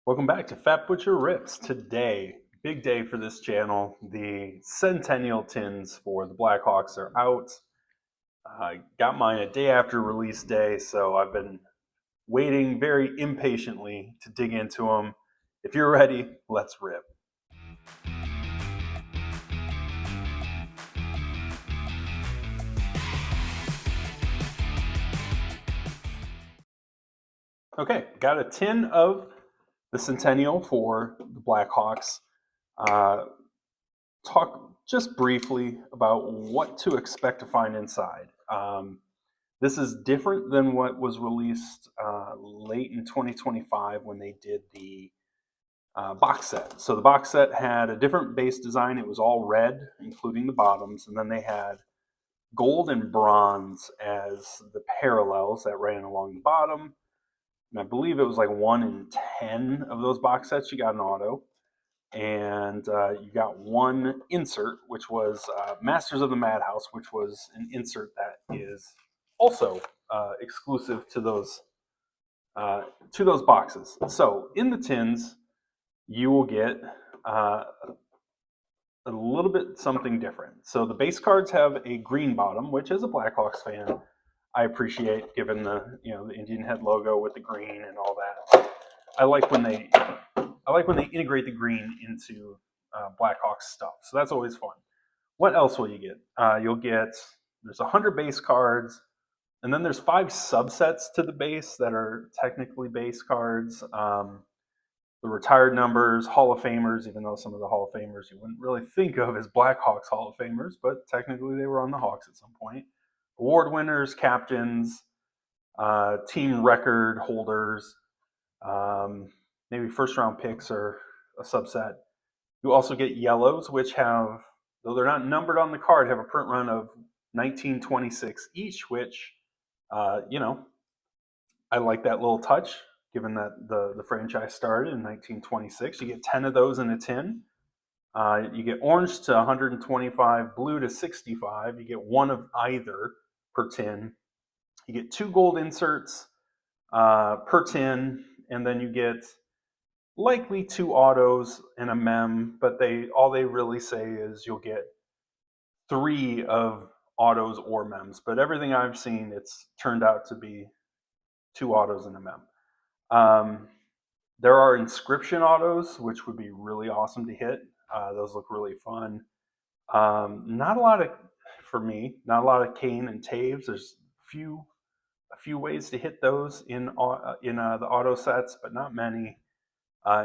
Welcome back to Fat Butcher Rips. Today, big day for this channel. The Centennial tins for the Blackhawks are out. I got mine a day after release day, so I've been waiting very impatiently to dig into them. If you're ready, let's rip. Okay, got a tin of the Centennial for the Blackhawks. Talk just briefly about what to expect to find inside. This is different than what was released late in 2025 when they did the box set. So the box set had a different base design. It was all red, including the bottoms, and then they had gold and bronze as the parallels that ran along the bottom. And I believe it was like 1 in 10 of those box sets you got an auto. And you got one insert, which was Masters of the Madhouse, which was an insert that is also exclusive to those boxes. So in the tins, you will get a little bit something different. So the base cards have a green bottom, which as a Blackhawks fan, I appreciate given the the Indian head logo with the green and all that. I like when they integrate the green into Blackhawks stuff. So that's always fun. What else will you get? There's 100 base cards, and then there's 5 subsets to the base that are technically base cards. The retired numbers, Hall of Famers, even though some of the Hall of Famers you wouldn't really think of as Blackhawks Hall of Famers, but technically they were on the Hawks at some point. Award winners, captains, team record holders, maybe first round picks are a subset. You also get yellows, which have, though they're not numbered on the card, have a print run of 1926 each, which, I like that little touch, given that the franchise started in 1926. You get 10 of those in a tin. You get orange to 125, blue to 65. You get one of either per tin. You get 2 gold inserts per tin, and then you get likely 2 autos and a mem, but all they really say is you'll get 3 of autos or mems. But everything I've seen, it's turned out to be 2 autos and a mem. There are inscription autos, which would be really awesome to hit. Those look really fun. Not a lot of Kane and Taves. There's a few ways to hit those in the auto sets, but not many.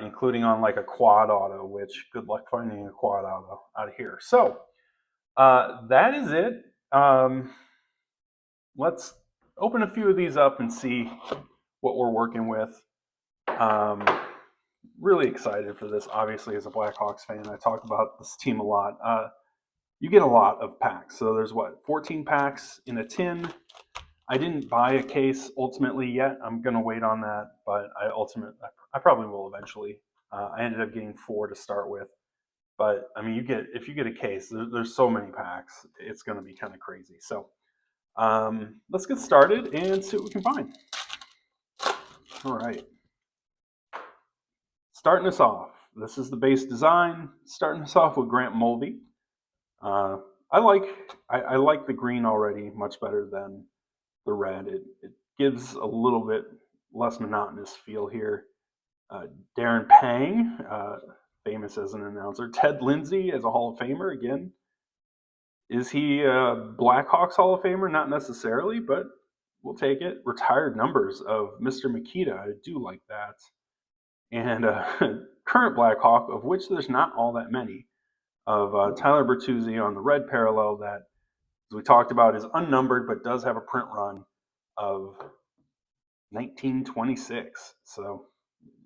Including on like a quad auto, which good luck finding a quad auto out of here. So that is it. Let's open a few of these up and see what we're working with. Really excited for this, obviously, as a Blackhawks fan. I talk about this team a lot. You get a lot of packs. So there's 14 packs in a tin. I didn't buy a case ultimately yet. I'm going to wait on that, but I probably will eventually. I ended up getting 4 to start with. But I mean, if you get a case, there's so many packs, it's going to be kind of crazy. So let's get started and see what we can find. All right. Starting us off, this is the base design. Starting us off with Grant Mulvey. I like the green already much better than the red. It gives a little bit less monotonous feel here. Darren Pang, famous as an announcer. Ted Lindsay as a Hall of Famer again. Is he a Blackhawks Hall of Famer? Not necessarily, but we'll take it. Retired numbers of Mr. Makita. I do like that. And current Blackhawk, of which there's not all that many, of Tyler Bertuzzi on the red parallel that, as we talked about, is unnumbered but does have a print run of 1926. So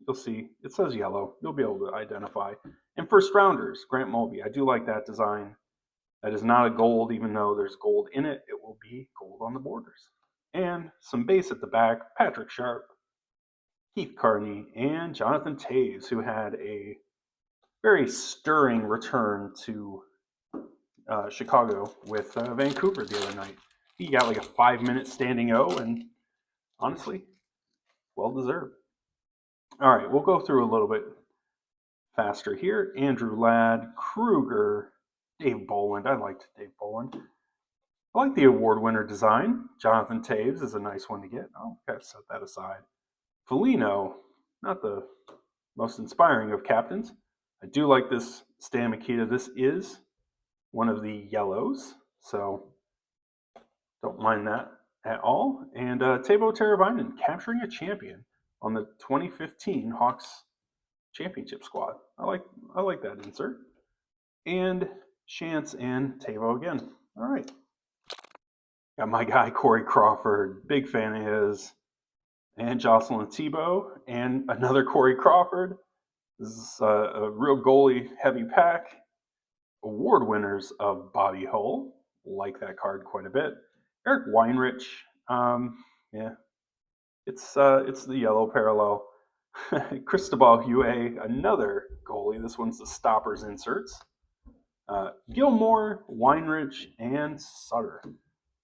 you'll see it says yellow. You'll be able to identify. And first rounders, Grant Mulvey. I do like that design. That is not a gold, even though there's gold in it. It will be gold on the borders. And some base at the back, Patrick Sharp, Keith Carney, and Jonathan Taves, who had a very stirring return to Chicago with Vancouver the other night. He got like a 5-minute standing O, and honestly, well deserved. All right, we'll go through a little bit faster here. Andrew Ladd, Kruger, Dave Boland. I liked Dave Boland. I like the award winner design. Jonathan Taves is a nice one to get. I'll set that aside. Foligno, not the most inspiring of captains. I do like this Stan Mikita. This is one of the yellows, so don't mind that at all. And Teuvo Teravainen capturing a champion on the 2015 Hawks championship squad. I like that insert. And Chance and Teuvo again. All right. Got my guy Corey Crawford, big fan of his, and Jocelyn Thibault, and another Corey Crawford. This is a real goalie heavy pack. Award winners of Bobby Hull, like that card quite a bit. Eric Weinrich, yeah, it's the yellow parallel. Cristobal Huet, another goalie. This one's the stoppers inserts. Gilmore, Weinrich, and Sutter.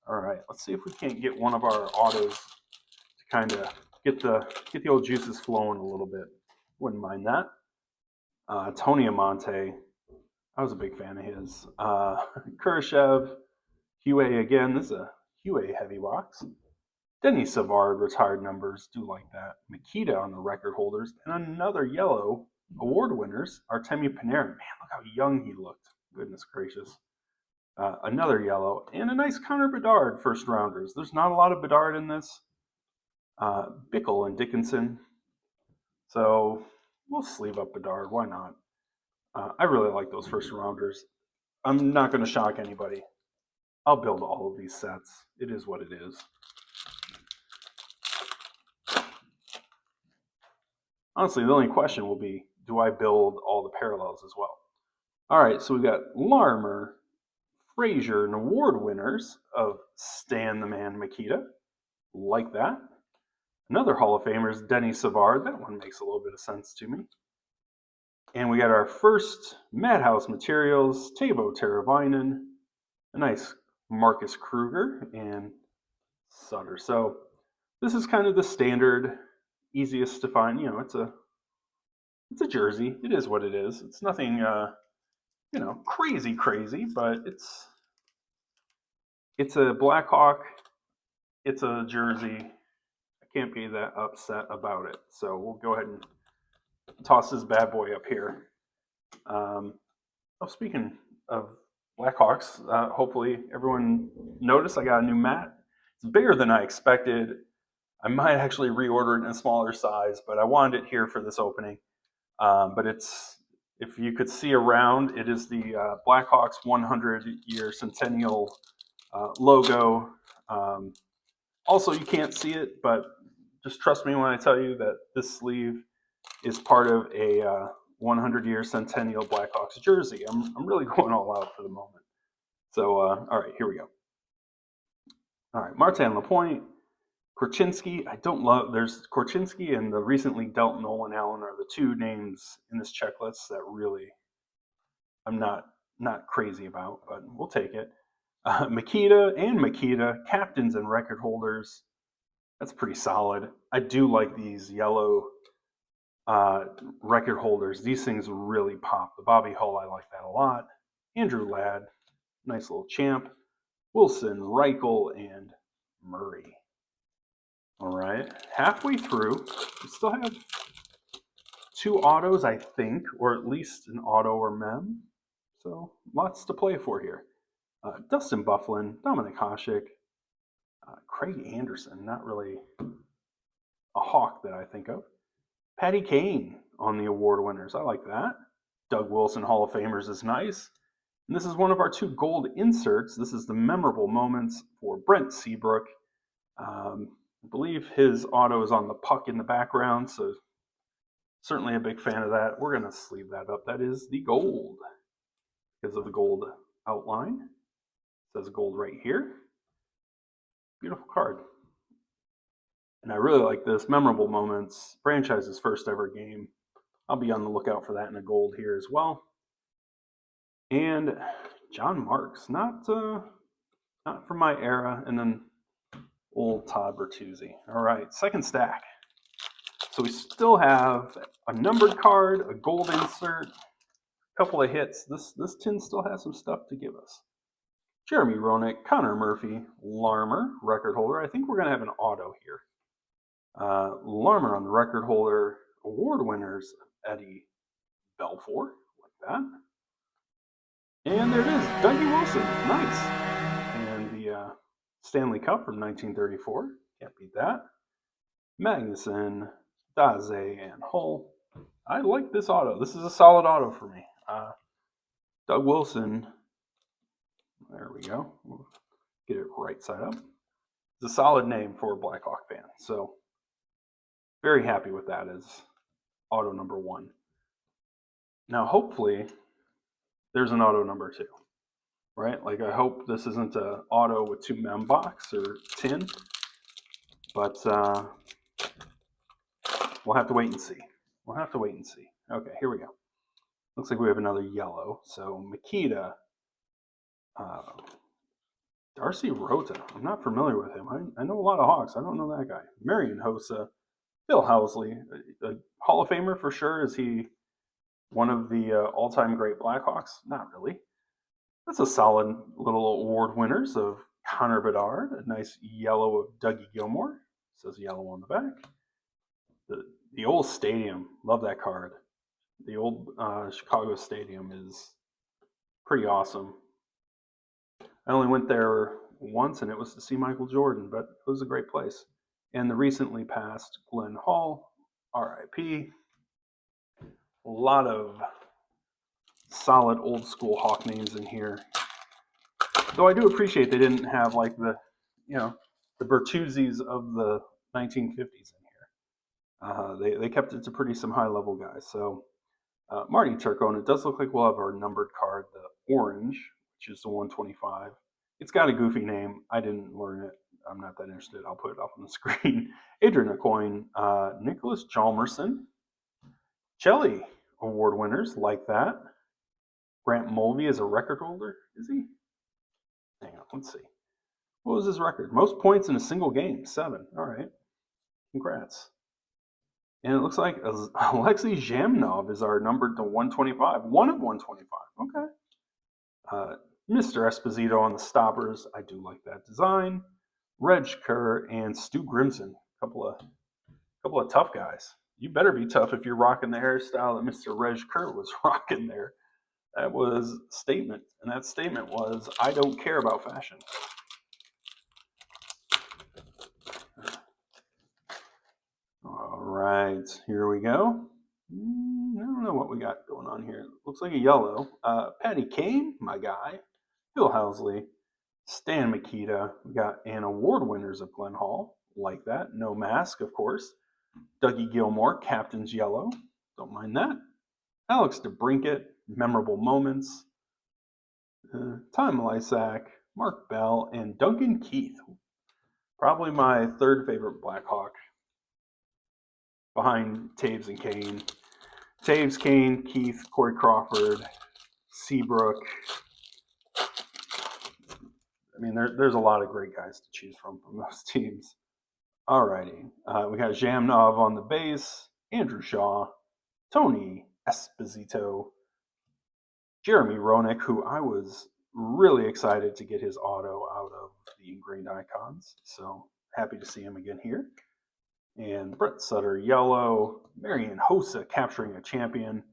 All right, let's see if we can't get one of our autos to kind of get the old juices flowing a little bit. Wouldn't mind that. Tony Amonte, I was a big fan of his. Kurashev, Huey again. This is a Huey heavy box. Denny Savard, retired numbers. Do like that. Mikita on the record holders. And another yellow award winners. Artemi Panarin. Man, look how young he looked. Goodness gracious. Another yellow. And a nice Connor Bedard first rounders. There's not a lot of Bedard in this. Bickle and Dickinson. So we'll sleeve up Bedard. Why not? I really like those first rounders. I'm not going to shock anybody. I'll build all of these sets. It is what it is. Honestly, the only question will be, do I build all the parallels as well? All right, so we've got Larmer, Frazier, and award winners of Stan the Man Mikita. Like that. Another Hall of Famer is Denny Savard. That one makes a little bit of sense to me. And we got our first Madhouse Materials, Teuvo Teravainen, a nice Marcus Kruger, and Sutter. So this is kind of the standard, easiest to find. It's a jersey. It is what it is. It's nothing, crazy, but it's a Blackhawk. It's a jersey. I can't be that upset about it. So we'll go ahead and toss this bad boy up here. Speaking of Blackhawks, hopefully everyone noticed I got a new mat. It's bigger than I expected. I might actually reorder it in a smaller size, but I wanted it here for this opening. But if you could see around, it is the Blackhawks 100-year Centennial logo. Also, you can't see it, but just trust me when I tell you that this sleeve is part of a 100-year Centennial Blackhawks jersey. I'm really going all out for the moment. So, all right, here we go. All right, Martin Lapointe, Korchinski. I don't love. There's Korchinski and the recently dealt Nolan Allen are the two names in this checklist that really I'm not crazy about, but we'll take it. Mikita, captains and record holders. That's pretty solid. I do like these yellow record holders. These things really pop. The Bobby Hull, I like that a lot. Andrew Ladd, nice little champ. Wilson, Reichel, and Murray. All right, halfway through. We still have two autos, I think, or at least an auto or mem. So lots to play for here. Dustin Byfuglien, Dominic Hasek, Craig Anderson, not really a Hawk that I think of. Patty Kane on the award winners. I like that. Doug Wilson, Hall of Famers is nice. And this is one of our two gold inserts. This is the memorable moments for Brent Seabrook. I believe his auto is on the puck in the background, so certainly a big fan of that. We're going to sleeve that up. That is the gold because of the gold outline. It says gold right here. Beautiful card. And I really like this. Memorable moments. Franchise's first ever game. I'll be on the lookout for that in a gold here as well. And John Marks. Not from my era. And then old Todd Bertuzzi. All right, second stack. So we still have a numbered card, a gold insert, a couple of hits. This tin still has some stuff to give us. Jeremy Roenick, Connor Murphy, Larmer, record holder. I think we're going to have an auto here. Larmer on the record holder. Award winners, Eddie Belfour, like that. And there it is, Dougie Wilson, nice. And the Stanley Cup from 1934, can't beat that. Magnuson, Daze, and Hull. I like this auto. This is a solid auto for me. Doug Wilson, there we go. We'll get it right side up. It's a solid name for a Blackhawk fan. So very happy with that as auto number 1. Now hopefully there's an auto number 2, right? Like I hope this isn't an auto with 2 mem box or tin, but we'll have to wait and see. We'll have to wait and see. Okay, here we go. Looks like we have another yellow. So Makita, Darcy Rota. I'm not familiar with him. I know a lot of Hawks. I don't know that guy. Marion Hossa, Phil Housley, a Hall of Famer for sure. Is he one of the all-time great Blackhawks? Not really. That's a solid little award winners of Connor Bedard. A nice yellow of Dougie Gilmour. It says yellow on the back. The old stadium. Love that card. The old Chicago Stadium is pretty awesome. I only went there once, and it was to see Michael Jordan, but it was a great place. And the recently passed Glenn Hall, RIP. A lot of solid old school Hawk names in here. Though I do appreciate they didn't have like the Bertuzzis of the 1950s in here. They kept it to pretty some high level guys. So Marty Turcone, it does look like we'll have our numbered card, the orange, which is the 125. It's got a goofy name. I didn't learn it. I'm not that interested. I'll put it up on the screen. Adrian Aucoin, Nicholas Chalmerson, Chelly award winners like that. Grant Mulvey is a record holder, is he? Hang on, let's see. What was his record? Most points in a single game, 7. All right, congrats. And it looks like Alexei Zhamnov is our numbered to 125. 1 of 125. Okay. Mr. Esposito on the stoppers. I do like that design. Reg Kerr and Stu Grimson. Couple of tough guys. You better be tough if you're rocking the hairstyle that Mr. Reg Kerr was rocking there. That was a statement. And that statement was, I don't care about fashion. All right, here we go. I don't know what we got going on here. Looks like a yellow. Patty Kane, my guy. Phil Housley. Stan Makita. We got an award winners of Glenn Hall. Like that. No mask, of course. Dougie Gilmour, Captain's Yellow. Don't mind that. Alex DeBrincat, Memorable Moments. Tom Lysak, Mark Bell, and Duncan Keith. Probably my third favorite Blackhawk. Behind Taves and Kane. Taves, Kane, Keith, Corey Crawford, Seabrook. I mean, there's a lot of great guys to choose from those teams. Alrighty. We got Zhamnov on the base, Andrew Shaw, Tony Esposito, Jeremy Roenick, who I was really excited to get his auto out of the ingrained icons. So happy to see him again here. And Brett Sutter, yellow. Marion Hossa capturing a champion.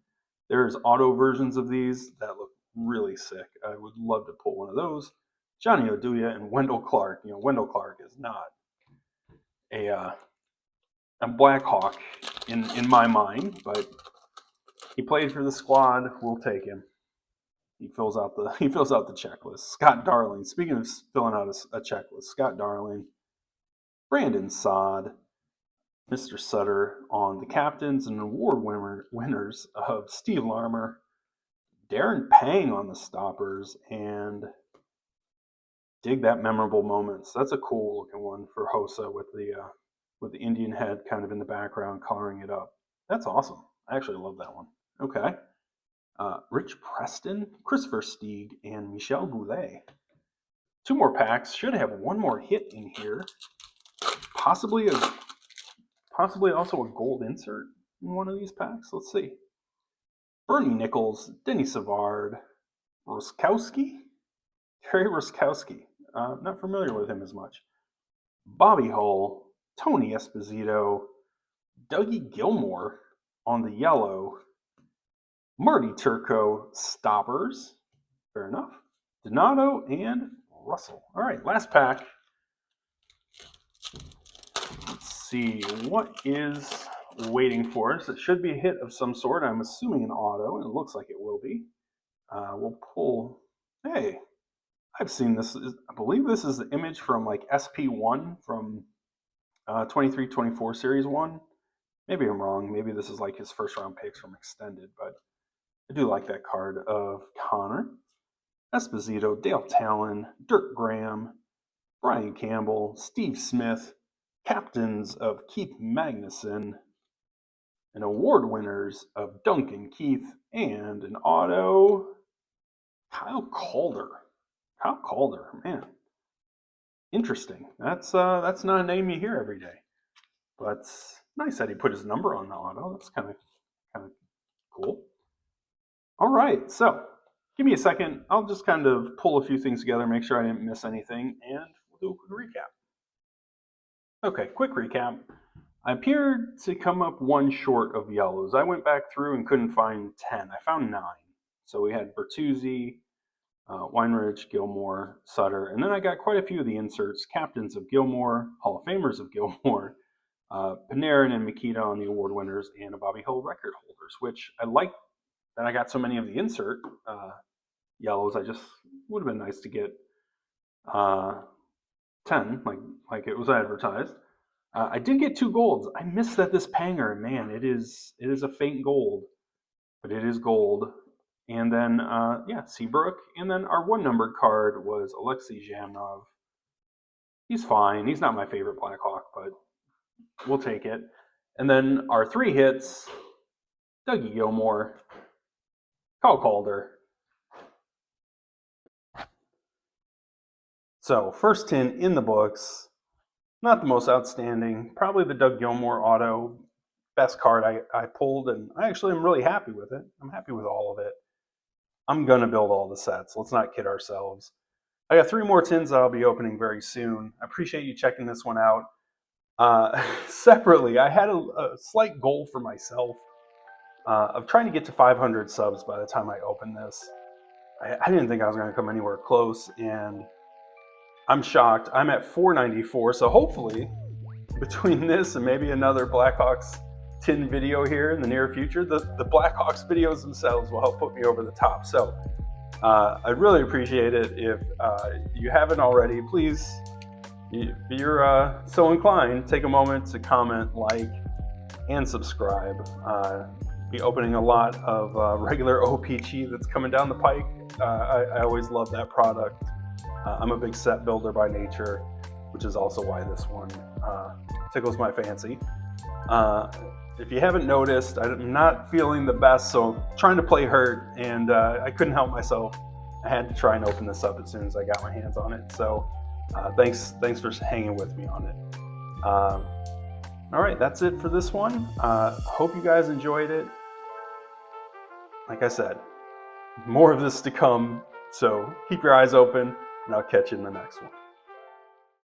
There's auto versions of these that look really sick. I would love to pull one of those. Johnny Oduya and Wendell Clark. You know, Wendell Clark is not a Blackhawk in my mind, but he played for the squad. We'll take him. He fills out the checklist. Scott Darling. Speaking of filling out a checklist, Scott Darling, Brandon Saad, Mr. Sutter on the captains and award winners of Steve Larmer, Darren Pang on the stoppers, and dig that memorable moments. That's a cool looking one for Hossa with the Indian head kind of in the background coloring it up. That's awesome. I actually love that one. Okay. Rich Preston, Christopher Stieg, and Michel Boulet. 2 more packs. Should have one more hit in here. Possibly possibly also a gold insert in one of these packs. Let's see. Bernie Nichols, Denny Savard, Ruskowski, Terry Ruskowski. Not familiar with him as much. Bobby Hull, Tony Esposito, Dougie Gilmore on the yellow, Marty Turco, Stoppers, fair enough, Donato, and Russell. All right, last pack. Let's see what is waiting for us. It should be a hit of some sort. I'm assuming an auto, and it looks like it will be. We'll pull. Hey, I've seen this. I believe this is the image from like SP1 from 23-24 Series 1. Maybe I'm wrong. Maybe this is like his first round picks from Extended, but I do like that card of Connor, Esposito, Dale Talon, Dirk Graham, Brian Campbell, Steve Smith, captains of Keith Magnuson, and award winners of Duncan Keith, and an auto, Kyle Calder. Kyle Calder, man. Interesting. That's not a name you hear every day. But nice that he put his number on the auto. That's kind of cool. All right, so give me a second. I'll just kind of pull a few things together, make sure I didn't miss anything, and we'll do a quick recap. Okay, quick recap. I appeared to come up one short of yellows. I went back through and couldn't find 10. I found 9. So we had Bertuzzi, Weinrich, Gilmore, Sutter, and then I got quite a few of the inserts, captains of Gilmore, Hall of Famers of Gilmore, Panarin and Mikita on the award winners, and a Bobby Hill record holders, which I like that I got so many of the insert yellows. I just would have been nice to get 10, like it was advertised. I did get 2 golds. I missed that this Panger, man, it is a faint gold, but it is gold. And then, Seabrook. And then our 1 numbered card was Alexei Zhamnov. He's fine. He's not my favorite Blackhawk, but we'll take it. And then our 3 hits, Dougie Gilmore, Kyle Calder. So, first 10 in the books. Not the most outstanding. Probably the Doug Gilmore auto. Best card I pulled, and I actually am really happy with it. I'm happy with all of it. I'm going to build all the sets. Let's not kid ourselves. I got 3 more tins that I'll be opening very soon. I appreciate you checking this one out. Separately, I had a slight goal for myself of trying to get to 500 subs by the time I open this. I didn't think I was going to come anywhere close, and I'm shocked. I'm at 494, so hopefully between this and maybe another Blackhawks tin video here in the near future, the Blackhawks videos themselves will help put me over the top. So I'd really appreciate it if you haven't already. Please, if you're so inclined, take a moment to comment, like, and subscribe. Be opening a lot of regular OPG that's coming down the pike. I always love that product. I'm a big set builder by nature, which is also why this one tickles my fancy. If you haven't noticed, I'm not feeling the best, so I'm trying to play hurt, and I couldn't help myself. I had to try and open this up as soon as I got my hands on it. So thanks for hanging with me on it. All right, that's it for this one. Hope you guys enjoyed it. Like I said, more of this to come, so keep your eyes open, and I'll catch you in the next one.